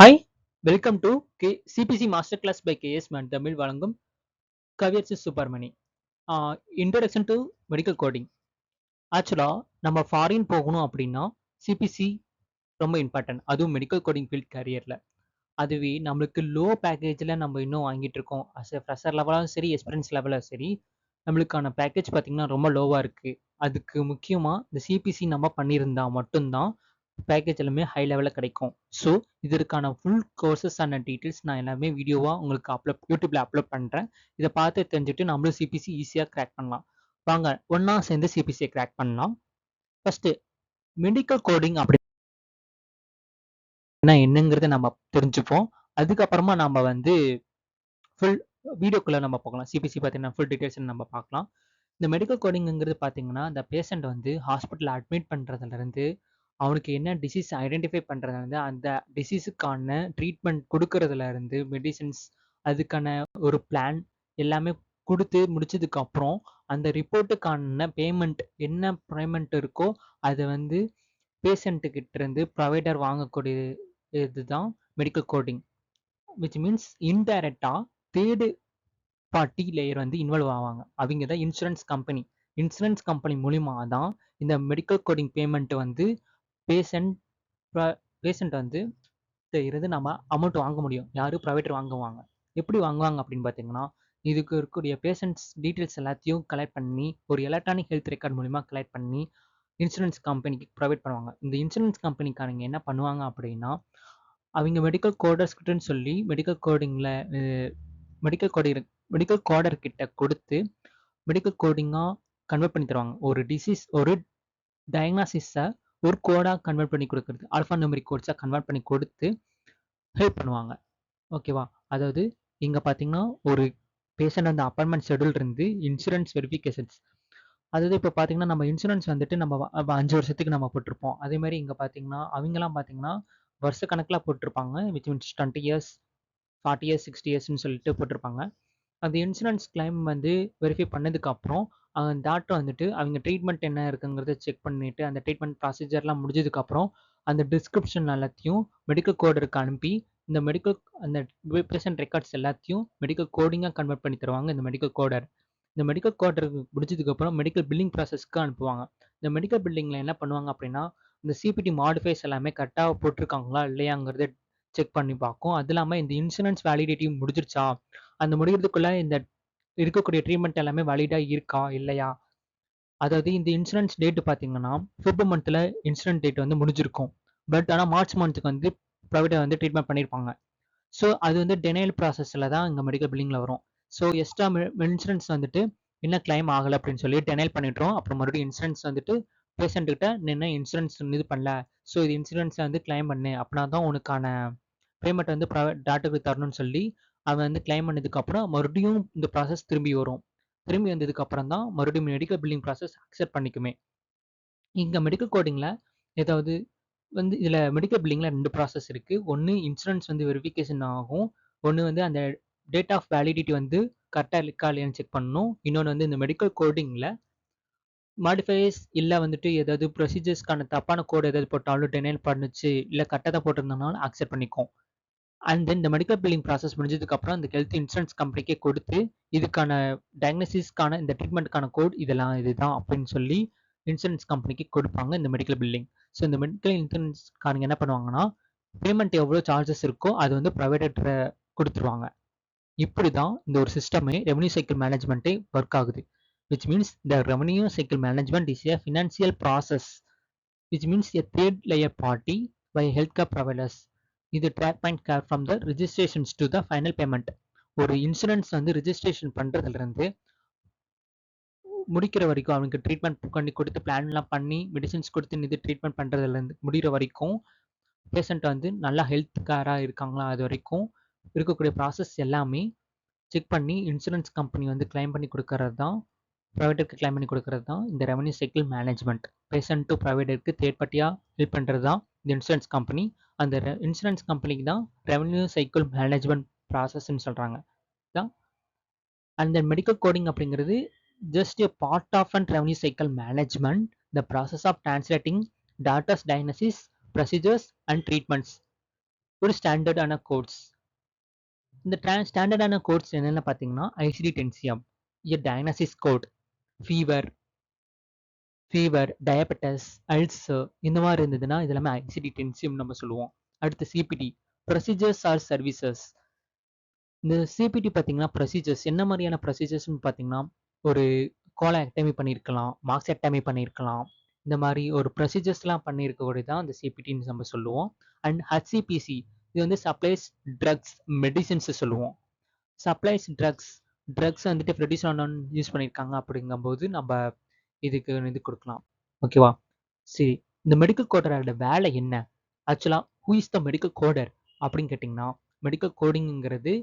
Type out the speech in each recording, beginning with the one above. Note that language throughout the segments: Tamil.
Hi, welcome to CBC master class by KS man Tamil வழங்கும் Kaviyarasu Subramani. Introduction to medical coding. Actually நம்ம ஃபாரின் போகணும் அப்படின்னா சிபிசி ரொம்ப இம்பார்ட்டன்ட். அதுவும் மெடிக்கல் கோடிங் ஃபீல்ட் கரியரில். அதுவே நம்மளுக்கு லோ பேக்கேஜில் நம்ம இன்னும் வாங்கிட்டு இருக்கோம். அஸ் எ ஃப்ரெஷர் லெவலாகவும் சரி, எக்ஸ்பீரியன்ஸ் லெவலும் சரி, நம்மளுக்கான பேக்கேஜ் பார்த்தீங்கன்னா ரொம்ப லோவாக இருக்குது. அதுக்கு முக்கியமாக இந்த சிபிசி நம்ம பண்ணியிருந்தா மட்டும்தான் பேக்கேஜ் எல்லாமே ஹை லெவலில் கிடைக்கும். ஸோ இதற்கான ஃபுல் கோர்சஸ் அண்ட் டீட்டெயில்ஸ் நான் எல்லாமே வீடியோவாக உங்களுக்கு யூடியூப்ல அப்லோட் பண்ணுறேன். இதை பார்த்து தெரிஞ்சுட்டு நம்மளும் சிபிசி ஈஸியாக கிராக் பண்ணலாம். வாங்க ஒன்றா சேர்ந்து சிபிசியை கிராக் பண்ணலாம். ஃபர்ஸ்ட் மெடிக்கல் கோடிங் அப்படின்னா என்னங்கிறத நம்ம தெரிஞ்சுப்போம். அதுக்கப்புறமா நம்ம வந்து ஃபுல் வீடியோக்குள்ளே நம்ம போகலாம். சிபிசி பார்த்தீங்கன்னா ஃபுல் டீட்டெயில்ஸ் நம்ம பார்க்கலாம். இந்த மெடிக்கல் கோடிங்கிறது பார்த்தீங்கன்னா இந்த பேஷண்ட் வந்து ஹாஸ்பிட்டலில் அட்மிட் பண்ணுறதுலேருந்து அவனுக்கு என்ன டிசீஸ் ஐடென்டிஃபை பண்ணுறதுலேருந்து அந்த டிசீஸுக்கான ட்ரீட்மெண்ட் கொடுக்கறதுலேருந்து மெடிசின்ஸ் அதுக்கான ஒரு பிளான் எல்லாமே கொடுத்து முடிச்சதுக்கப்புறம் அந்த ரிப்போர்ட்டுக்கான பேமெண்ட் என்ன பேமெண்ட் இருக்கோ அதை வந்து பேஷண்ட்டுக்கிட்ட இருந்து ப்ரொவைடர் வாங்கக்கூடிய இதுதான் மெடிக்கல் கோடிங். விச் மீன்ஸ் இன்டைரக்டாக தேர்டு பார்ட்டி லேயர் வந்து இன்வால்வ் ஆவாங்க. அவங்க தான் இன்சூரன்ஸ் கம்பெனி. இன்சூரன்ஸ் கம்பெனி மூலிமா தான் இந்த மெடிக்கல் கோடிங் பேமெண்ட் வந்து பேஷண்ட் பேஷண்ட் வந்து இருந்து நம்ம அமௌண்ட் வாங்க முடியும். யாரும் ப்ரைவேட்டர் வாங்குவாங்க. எப்படி வாங்குவாங்க அப்படின்னு பார்த்தீங்கன்னா இதுக்கு இருக்கக்கூடிய பேஷண்ட்ஸ் டீட்டெயில்ஸ் எல்லாத்தையும் கலெக்ட் பண்ணி ஒரு எலக்ட்ரானிக் ஹெல்த் ரெக்கார்ட் மூலிமா கலெக்ட் பண்ணி இன்சூரன்ஸ் கம்பெனிக்கு ப்ரொவைட் பண்ணுவாங்க. இந்த இன்சூரன்ஸ் கம்பெனிக்காரங்க என்ன பண்ணுவாங்க அப்படின்னா அவங்க மெடிக்கல் கோடர்ஸ்கிட்டன்னு சொல்லி மெடிக்கல் கோடிங்கில் மெடிக்கல் கோடர் கிட்ட கொடுத்து மெடிக்கல் கோடிங்காக கன்வெர்ட் பண்ணி தருவாங்க. ஒரு டிசீஸ் ஒரு டயக்னாசிஸை ஒரு கோடாக கன்வெர்ட் பண்ணி கொடுக்குறது, ஆல்ஃபா நியூமெரிக் கோட்ஸாக கன்வெர்ட் பண்ணி கொடுத்து ஹெல்ப் பண்ணுவாங்க. ஓகேவா? அதாவது இங்கே பார்த்தீங்கன்னா ஒரு பேஷண்ட் அந்த அப்பாயின்மெண்ட் ஷெடியூல் இருந்து இன்சூரன்ஸ் வெரிஃபிகேஷன்ஸ், அதாவது இப்போ பார்த்தீங்கன்னா நம்ம இன்சூரன்ஸ் வந்துட்டு நம்ம 5 வருஷத்துக்கு நம்ம போட்டிருப்போம். அதே மாதிரி இங்கே பார்த்தீங்கன்னா அவங்கெல்லாம் பார்த்தீங்கன்னா வருஷ கணக்கில் போட்டிருப்பாங்க. விச் மீன்ஸ் 20 இயர்ஸ் 40 இயர்ஸ் 60 இயர்ஸ்ன்னு சொல்லிட்டு போட்டிருப்பாங்க. அந்த இன்சூரன்ஸ் கிளைம் வந்து வெரிஃபை பண்ணதுக்கப்புறம் டாக்டர் வந்துட்டு அவங்க ட்ரீட்மெண்ட் என்ன இருக்குங்கிறத செக் பண்ணிவிட்டு அந்த ட்ரீட்மெண்ட் ப்ரொசீஜர்லாம் முடிஞ்சதுக்கப்புறம் அந்த டிஸ்கிரிப்ஷன் எல்லாத்தையும் மெடிக்கல் கோடருக்கு அனுப்பி இந்த அந்த பேஷண்ட் ரெக்கார்ட்ஸ் எல்லாத்தையும் மெடிக்கல் கோடிங்காக கன்வெர்ட் பண்ணி தருவாங்க இந்த மெடிக்கல் கோடர். இந்த மெடிக்கல் கோடருக்கு முடிச்சதுக்கப்புறம் மெடிக்கல் பில்லிங் ப்ராசஸ்க்கு அனுப்புவாங்க. இந்த மெடிக்கல் பில்லிங்கில் என்ன பண்ணுவாங்க அப்படின்னா இந்த சிபிடி மாடிஃபைஸ் எல்லாமே கரெக்டாக போட்டிருக்காங்களா இல்லையாங்கிறத செக் பண்ணி பார்க்கும். அது இல்லாமல் இந்த இன்சூரன்ஸ் வேலிடிட்டி முடிஞ்சிருச்சா, அந்த முடிகிறதுக்குள்ள இந்த இருக்கக்கூடிய ட்ரீட்மெண்ட் எல்லாமே வேலிடாக இருக்கா இல்லையா. அதாவது இந்த இன்சூரன்ஸ் டேட் பார்த்தீங்கன்னா ஃபிப்ரவரி மந்த்தில் இன்சூரன்ஸ் டேட் வந்து முடிஞ்சிருக்கும். பட் ஆனால் மார்ச் மந்த்துக்கு வந்து ப்ரைவேட்டை வந்து ட்ரீட்மெண்ட் பண்ணியிருப்பாங்க. ஸோ அது வந்து டெனைல் ப்ராசஸில் தான் இங்கே மெடிக்கல் பில்லிங்கில் வரும். ஸோ எக்ஸ்ட்ரா இன்சூரன்ஸ் வந்துட்டு என்ன கிளைம் ஆகலை அப்படின்னு சொல்லி டெனைல் பண்ணிடுறோம். அப்புறம் மறுபடியும் இன்சூரன்ஸ் வந்துட்டு பேஷண்ட்டுக்கிட்ட என்ன இன்சூரன்ஸ் இது பண்ணல, ஸோ இது இன்சூரன்ஸை வந்து கிளைம் பண்ணு அப்படின்னா தான் உனக்கான பேமெண்ட் வந்து டாக்டருக்கு தரணும்னு சொல்லி அவன் வந்து கிளைம் பண்ணதுக்கப்புறம் மறுபடியும் இந்த ப்ராசஸ் திரும்பி வரும். திரும்பி வந்ததுக்கப்புறம் தான் மறுபடியும் மெடிக்கல் பில்லிங் ப்ராசஸ் அக்செப்ட் பண்ணிக்குமே. இங்கே மெடிக்கல் கோடிங்கில் ஏதாவது வந்து இதில் மெடிக்கல் பில்லிங்கில் 2 ப்ராசஸ் இருக்குது. ஒன்று இன்சூரன்ஸ் வந்து வெரிஃபிகேஷன் ஆகும். ஒன்று வந்து அந்த டேட் ஆஃப் வேலிடிட்டி வந்து கரெக்டாக இருக்கா இல்லையான்னு செக் பண்ணணும். இன்னொன்று வந்து இந்த மெடிக்கல் கோடிங்கில் மாடிஃபைஸ் இல்லை வந்துட்டு ஏதாவது ப்ரொசீஜர்ஸ்க்கான தப்பான கோடு ஏதாவது போட்டாலும் டெனைல் பண்ணுச்சு இல்லை கரெக்டாக தான் போட்டிருந்தோம்னாலும் அக்செப்ட் பண்ணிக்கும். அண்ட் தென் இந்த மெடிக்கல் பில்லிங் ப்ராசஸ் முடிஞ்சதுக்கப்புறம் இந்த ஹெல்த் இன்சூரன்ஸ் கம்பெனிக்கே கொடுத்து இதுக்கான டயக்னோசிஸ்க்கான இந்த ட்ரீட்மெண்ட்டுக்கான கோட் இதெல்லாம் இதுதான் அப்படின்னு சொல்லி இன்சூரன்ஸ் கம்பெனிக்கு கொடுப்பாங்க இந்த மெடிக்கல் பில்லிங். ஸோ இந்த மெடிக்கல் இன்சூரன்ஸ்காரங்க என்ன பண்ணுவாங்கன்னா பேமெண்ட் எவ்வளோ சார்ஜஸ் இருக்கோ அது வந்து ப்ரைவேட்டர் கொடுத்துருவாங்க. இப்படி தான் இந்த ஒரு சிஸ்டமே ரெவன்யூ சைக்கிள் மேனேஜ்மெண்ட்டே ஒர்க் ஆகுது. Which means the revenue cycle management is a financial process which means a third layer party by health care providers. இது track point care from the registrations to the final payment. ஒரு இன்சூரன்ஸ் வந்து ரிஜிஸ்ட்ரேஷன் பண்ணுறதுலேருந்து முடிக்கிற வரைக்கும் அவனுக்கு ட்ரீட்மெண்ட் பண்ணி கொடுத்து பிளான்லாம் பண்ணி மெடிசின்ஸ் கொடுத்து இது ட்ரீட்மெண்ட் பண்ணுறதுலேருந்து முடிகிற வரைக்கும் பேஷண்ட் வந்து நல்லா ஹெல்த் கேராக இருக்காங்களா அது வரைக்கும் இருக்கக்கூடிய ப்ராசஸ் எல்லாமே செக் பண்ணி இன்சூரன்ஸ் கம்பெனி வந்து கிளைம் பண்ணி கொடுக்கறது தான், ப்ரைவேட்டருக்கு கிளைம் பண்ணி கொடுக்கறது தான் இந்த revenue cycle management. Patient to ப்ரைவேட்டருக்கு தேர்ட் பார்ட்டியாக ஹெல்ப் பண்ணுறது தான் இந்த இன்சூரன்ஸ் கம்பெனி. அந்த இன்சூரன்ஸ் கம்பெனிக்கு தான் ரெவன்யூ சைக்கிள் மேனேஜ்மெண்ட் ப்ராசஸ்ன்னு சொல்கிறாங்க தான். அந்த மெடிக்கல் கோடிங் அப்படிங்கிறது just a part of an revenue cycle management, the process of translating data's diagnosis, procedures and treatments ஒரு ஸ்டாண்டர்டான கோட்ஸ். இந்த ஸ்டாண்டர்டான கோட்ஸ் என்னென்ன பார்த்தீங்கன்னா ICD ten diagnosis code, fever, diabetes, ulcer இந்த மாதிரி இருந்ததுன்னா இது எல்லாமே ஐசிடி-10 நம்ம சொல்லுவோம். அடுத்து சிபிடி, ப்ரொசீஜர்ஸ் ஆர் சர்வீசஸ். இந்த சிபிடி பார்த்தீங்கன்னா ப்ரொசீஜர்ஸ் என்ன மாதிரியான ப்ரொசீஜர்ஸ்னு பார்த்தீங்கன்னா ஒரு கோலாக்டமி பண்ணியிருக்கலாம், மார்க்செக்டமி பண்ணியிருக்கலாம். இந்த மாதிரி ஒரு ப்ரொசீஜர்ஸ்லாம் பண்ணியிருக்கக்கூடியது தான் அந்த சிபிடின்னு நம்ம சொல்லுவோம். அண்ட் ஹச்சிபிசி இது வந்து சப்ளைஸ் ட்ரக்ஸ் மெடிசின்ஸ் சொல்லுவோம். சப்ளைஸ் ட்ரக்ஸ் வந்துட்டு ப்ரெடிசோனன் யூஸ் பண்ணியிருக்காங்க அப்படிங்கும்போது நம்ம இதுக்கு இது கொடுக்கலாம். ஓகேவா? சரி, இந்த மெடிக்கல் கோடரோட வேலை என்ன? ஆக்சுவலாக who is the medical coder அப்படின்னு கேட்டிங்கன்னா மெடிக்கல் கோடிங்கிறது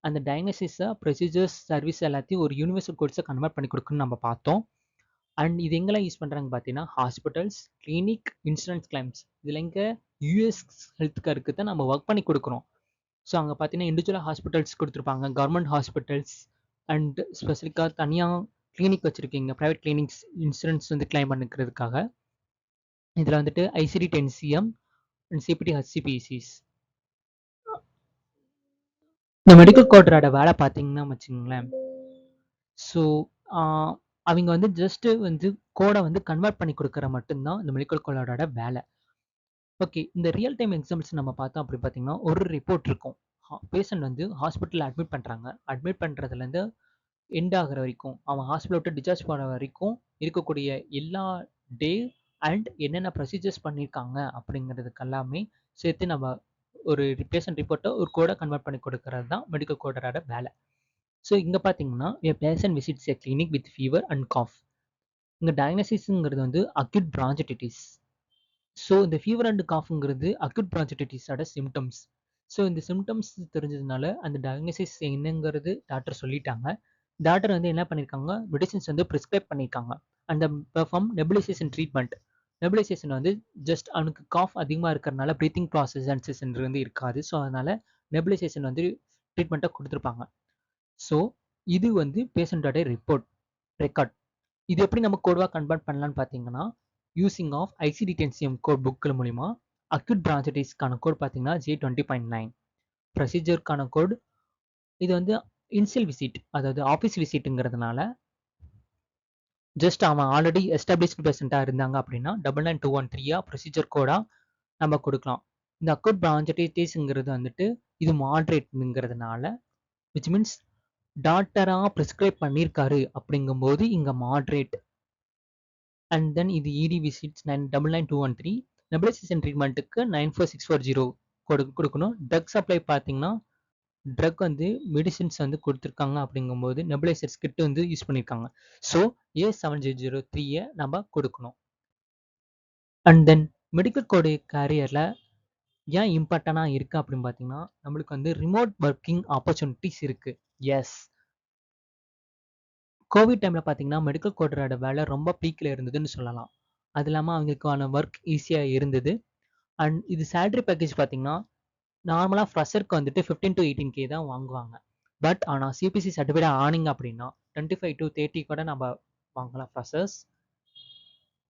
அந்த டயக்னோசிஸை ப்ரொசீஜர்ஸ் சர்வீஸ் எல்லாத்தையும் ஒரு யூனிவர்சல் கோட்ஸை கன்வெர்ட் பண்ணி கொடுக்குன்னு நம்ம பார்த்தோம். அண்ட் இது எங்கெல்லாம் யூஸ் பண்ணுறாங்க பார்த்தீங்கன்னா ஹாஸ்பிட்டல்ஸ், கிளினிக், இன்சூரன்ஸ் கிளைம்ஸ். இதில் எங்கே யூஎஸ் ஹெல்த் கேருக்கு தான் நம்ம ஒர்க் பண்ணி கொடுக்குறோம். ஸோ அங்கே பார்த்தீங்கன்னா இண்டிவிஜுவலாக ஹாஸ்பிட்டல்ஸ் கொடுத்துருப்பாங்க, கவர்மெண்ட் ஹாஸ்பிட்டல்ஸ் அண்ட் ஸ்பெசிஃபிக்காக தனியாக கிளினிக் வச்சுருக்கீங்க, ப்ரைவேட் கிளினிக்ஸ் இன்சூரன்ஸ் வந்து கிளைம் பண்ணிக்கிறதுக்காக. இதில் வந்துட்டு ஐசிடி-10 அண்ட் சிபிடி ஹச்சிபிசிஸ். இந்த மெடிக்கல் கோடரோட வேலை பார்த்தீங்கன்னா வச்சுங்களேன், ஸோ அவங்க வந்து ஜஸ்ட் வந்து கோடை வந்து கன்வெர்ட் பண்ணி கொடுக்குற மட்டும்தான் இந்த மெடிக்கல் கோடரோட வேலை. ஓகே, இந்த ரியல் டைம் எக்ஸாம்பிள்ஸ் நம்ம பார்த்தோம் அப்படி பார்த்தீங்கன்னா ஒரு ரிப்போர்ட் இருக்கும். பேஷண்ட் வந்து ஹாஸ்பிட்டலில் அட்மிட் பண்ணுறாங்க. அட்மிட் பண்ணுறதுலேருந்து எண்ட் ஆகிற வரைக்கும், அவன் ஹாஸ்பிட்டல் விட்டு டிஸ்சார்ஜ் பண்ண வரைக்கும் இருக்கக்கூடிய எல்லா டே அண்ட் என்னென்ன ப்ரொசீஜர்ஸ் பண்ணியிருக்காங்க அப்படிங்கிறதுக்கு எல்லாமே சேர்த்து நம்ம ஒரு பேஷண்ட் ரிப்போர்ட்டை ஒரு கோடை கன்வெர்ட் பண்ணி கொடுக்கறது தான் மெடிக்கல் கோடரோட வேலை. ஸோ இங்கே பார்த்தீங்கன்னா patient visits a clinic with fever and cough. இங்கே டயக்னோசிஸ்ங்கிறது வந்து அக்யூட் பிரான்ஜைட்டிஸ். ஸோ இந்த ஃபீவர் அண்ட் காஃப்ங்கிறது அக்யூட் பிரான்ஜைட்டிஸோட சிம்டம்ஸ். ஸோ இந்த சிம்டம்ஸ் தெரிஞ்சதுனால அந்த டயக்னோசிஸ் என்னங்கிறது டாக்டர் சொல்லிட்டாங்க. டாக்டர் வந்து என்ன பண்ணியிருக்காங்க, மெடிசின்ஸ் வந்து ப்ரிஸ்கிரைப் பண்ணியிருக்காங்க. அந்த பெர்ஃபார்ம் நெபுலைசேஷன் ட்ரீட்மெண்ட். நெபுலைசேஷன் வந்து ஜஸ்ட் அவனுக்கு காஃப் அதிகமாக இருக்கிறனால ப்ரீத்திங் ப்ராசஸ் வந்து இருக்காது. ஸோ அதனால் நெபுலைசேஷன் வந்து ட்ரீட்மெண்ட்டை கொடுத்துருப்பாங்க. ஸோ இது வந்து பேஷண்ட்டோட ரெக்கார்ட். இது எப்படி நம்ம கோடுவாக கன்வெர்ட் பண்ணலான்னு பார்த்தீங்கன்னா யூசிங் ஆஃப் ஐசிடி-10 கோட் புக்கில் மூலிமா அக்யூட் பிரான்ஜைட்டிஸ்க்கான கோட் பார்த்தீங்கன்னா J20.9. ப்ரொசீஜருக்கான கோட் இது வந்து இன்சியல் விசிட், அதாவது ஆஃபீஸ் விசிட்டுங்கிறதுனால ஜஸ்ட் அவன் ஆல்ரெடி எஸ்டாப்ளிஷ்டு பேஷண்ட்டாக இருந்தாங்க அப்படின்னா 99213 ப்ரொசீஜர் கோடாக நம்ம கொடுக்கலாம். இந்த அக்யூட் பிரான்ஜைட்டிஸ்ங்கிறது வந்துட்டு இது மாட்ரேட்ங்கிறதுனால விச் மீன்ஸ் டாக்டராக ப்ரிஸ்கிரைப் பண்ணியிருக்காரு அப்படிங்கும்போது இங்கே மாட்ரேட். அண்ட் தென் இது இடி விசிட்ஸ் 99213. நெபுலைசேஷன் ட்ரீட்மெண்ட்டுக்கு 94640 கொடுக்கணும். ட்ரக் சப்ளை பார்த்தீங்கன்னா ட்ரக் வந்து மெடிசின்ஸ் வந்து கொடுத்துருக்காங்க அப்படிங்கும்போது நெபுலைசர்ஸ் கிட் வந்து யூஸ் பண்ணியிருக்காங்க. ஸோ A7003 நம்ம கொடுக்கணும். அண்ட் தென் மெடிக்கல் கோடு கேரியரில் ஏன் இம்பார்ட்டண்டாக இருக்குது அப்படின்னு பார்த்தீங்கன்னா நம்மளுக்கு வந்து ரிமோட் ஒர்க்கிங் ஆப்பர்ச்சுனிட்டிஸ் இருக்குது. எஸ், கோவிட் டைமில் பார்த்தீங்கன்னா மெடிக்கல் கோடரோட வேலை ரொம்ப பீக்கில் இருந்ததுன்னு சொல்லலாம். அது இல்லாமல் அவங்களுக்கான ஒர்க் ஈஸியாக இருந்தது. அண்ட் இது சேலரி பேக்கேஜ் பார்த்தீங்கன்னா நார்மலாக ஃப்ரெஷருக்கு வந்துட்டு 15 to 18K தான் வாங்குவாங்க. பட் ஆனால் சிபிசி சர்டிஃபைட் ஆனிங்க அப்படின்னா 25 to 30 கூட நம்ம வாங்கலாம் freshers.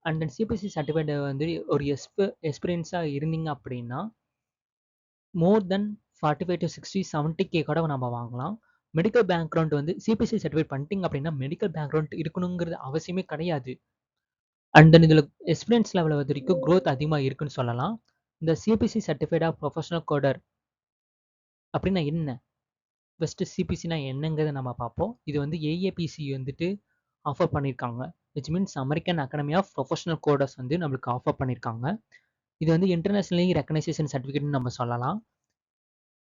And then CPC certified வந்து ஒரு எக்ஸ்பீரியன்ஸாக இருந்தீங்க அப்படின்னா மோர் தென் 45 to 60, 70K கூட நம்ம வாங்கலாம். மெடிக்கல் பேக்ரவுண்ட் வந்து சிபிசி சர்டிஃபைட் பண்ணிட்டீங்க அப்படின்னா மெடிக்கல் பேக்ரவுண்ட் இருக்கணுங்கிறது அவசியமே கிடையாது. அண்ட் தென் இதில் எக்ஸ்பீரியன்ஸ் லெவல் வரைக்கும் க்ரோத் அதிகமாக இருக்குன்னு சொல்லலாம். இந்த சிபிசி சர்டிஃபைடாக ப்ரொஃபஷனல் கோடர் அப்படின்னா என்ன, ஃபஸ்ட்டு சிபிசினா என்னங்கிறத நம்ம பார்ப்போம். இது வந்து ஏஏபிசி வந்துட்டு ஆஃபர் பண்ணியிருக்காங்க. Which means American Academy of Professional coders வந்து நம்மளுக்கு ஆஃபர் பண்ணியிருக்காங்க. இது வந்து இன்டர்நேஷ்னலி ரெகனைசேஷன் சர்டிஃபிகேட்னு நம்ம சொல்லலாம்.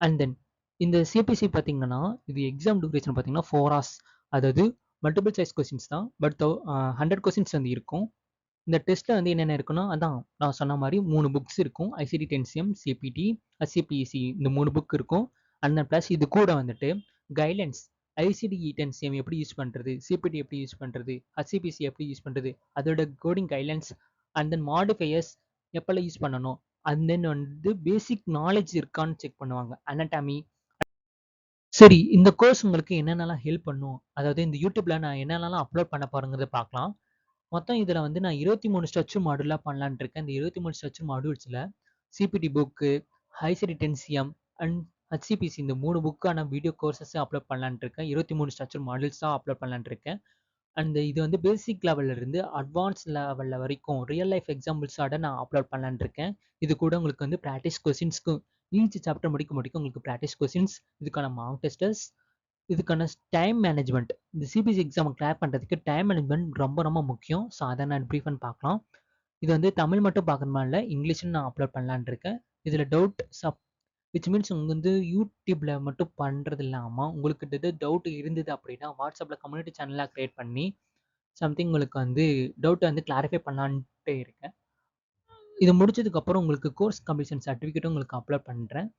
அண்ட் தென் இந்த சிபிசி பார்த்தீங்கன்னா இது எக்ஸாம் டியூரேஷன் பார்த்தீங்கன்னா 4 hours. அதாவது மல்டிபிள் சாய்ஸ் கொஸ்டின்ஸ் தான், பட் 100 கொஸ்டின்ஸ் வந்து இருக்கும். இந்த டெஸ்ட்டில் வந்து என்னென்ன இருக்குன்னா அதான் நான் சொன்ன மாதிரி 3 புக்ஸ் இருக்கும். ஐசிடி-10 சிபிடி ஹச்சிபிசி இந்த 3 புக் இருக்கும். அண்ட் ப்ளஸ் இது கூட வந்துட்டு கைட்லைன்ஸ் ஐசிடி-10 எப்படி யூஸ் பண்ணுறது, சிபிடி எப்படி யூஸ் பண்ணுறது, ஹச்சிபிசி எப்படி யூஸ் பண்ணுறது, அதோட coding guidelines and then modifiers எப்போல்லாம் யூஸ் பண்ணணும், அண்ட் தென் வந்து பேசிக் நாலேஜ் இருக்கான்னு செக் பண்ணுவாங்க, அனட்டாமி. சரி, இந்த கோர்ஸ் உங்களுக்கு என்னென்னலாம் ஹெல்ப் பண்ணும், அதாவது இந்த யூடியூப்ல நான் என்னென்னலாம் அப்லோட் பண்ண போறேங்கிறத பார்க்கலாம். மொத்தம் இதில் வந்து நான் 23 ஸ்ட்ரக்சர் மாடியூலாக பண்ணலான்னு இருக்கேன். இந்த 23 ஸ்ட்ரக்சர் மாடியூல்ஸில் சிபிடி புக்கு, ஐசிடி-10 அண்ட் ஹச்சிபிசி இந்த 3 புக்கான வீடியோ கோர்சஸ் அப்லோட் பண்ணலான்னு இருக்கேன். 23 ஸ்ட்ரக்சர் மாடியூல்ஸ் தான் அப்லோட் பண்ணலான்னு இருக்கேன். அண்ட் இது வந்து பேசிக் லெவல்ல இருந்து அட்வான்ஸ் லெவல்ல வரைக்கும் ரியல் லைஃப் எக்ஸாம்பிள்ஸோட நான் அப்லோட் பண்ணலான்னு இருக்கேன். இது கூட உங்களுக்கு வந்து ப்ராக்டிஸ் கொஸ்டின்ஸ்க்கு ஈச் சாப்டர் முடிக்க உங்களுக்கு ப்ராக்டிஸ் கொஸ்டின்ஸ், இதுக்கான மார்க் டெஸ்டர்ஸ், இதுக்கான டைம் மேனேஜ்மெண்ட். இந்த சிபிஎஸ்சி எக்ஸாம் கிளியர் பண்ணுறதுக்கு டைம் மேனேஜ்மெண்ட் ரொம்ப ரொம்ப முக்கியம். ஸோ அதை நான் ப்ரீஃப் பார்க்கலாம். இது வந்து தமிழ் மட்டும் பார்க்கணுமா இல்லை, இங்கிலீஷ்னு நான் அப்லோட் பண்ணலான்னு இருக்கேன். இதில் டவுட் விச் மீன்ஸ் உங்க வந்து யூடியூப்ல மட்டும் பண்ணுறது இல்லாமல் உங்களுக்கு எது டவுட் இருந்தது அப்படின்னா வாட்ஸ்அப்பில் கம்யூனிட்டி சேனலாக க்ரியேட் பண்ணி சம்திங் உங்களுக்கு வந்து டவுட்டை வந்து கிளாரிஃபை பண்ணலான்ட்டு இருக்கேன். இது முடிச்சதுக்கப்புறம் உங்களுக்கு கோர்ஸ் கம்ப்ளீஷன் சர்டிஃபிகேட்டும் உங்களுக்கு அப்லோட் பண்ணுறேன்.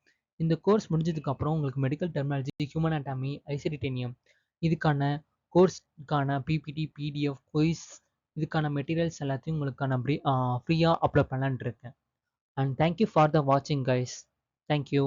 இந்த கோர்ஸ் முடிஞ்சதுக்கப்புறம் உங்களுக்கு மெடிக்கல் டெர்மினாலஜி, ஹியூமன் அனாட்டமி, ஐசிடி-10 இதுக்கான கோர்ஸ்க்கான பிபிடி, பிடிஎஃப், குயிஸ் இதுக்கான மெட்டீரியல்ஸ் எல்லாத்தையும் உங்களுக்கான ஃப்ரீயாக அப்லோட் பண்ணலான்ட்டு இருக்கேன். அண்ட் தேங்க்யூ ஃபார் த வாட்சிங் கைஸ். தேங்க்யூ.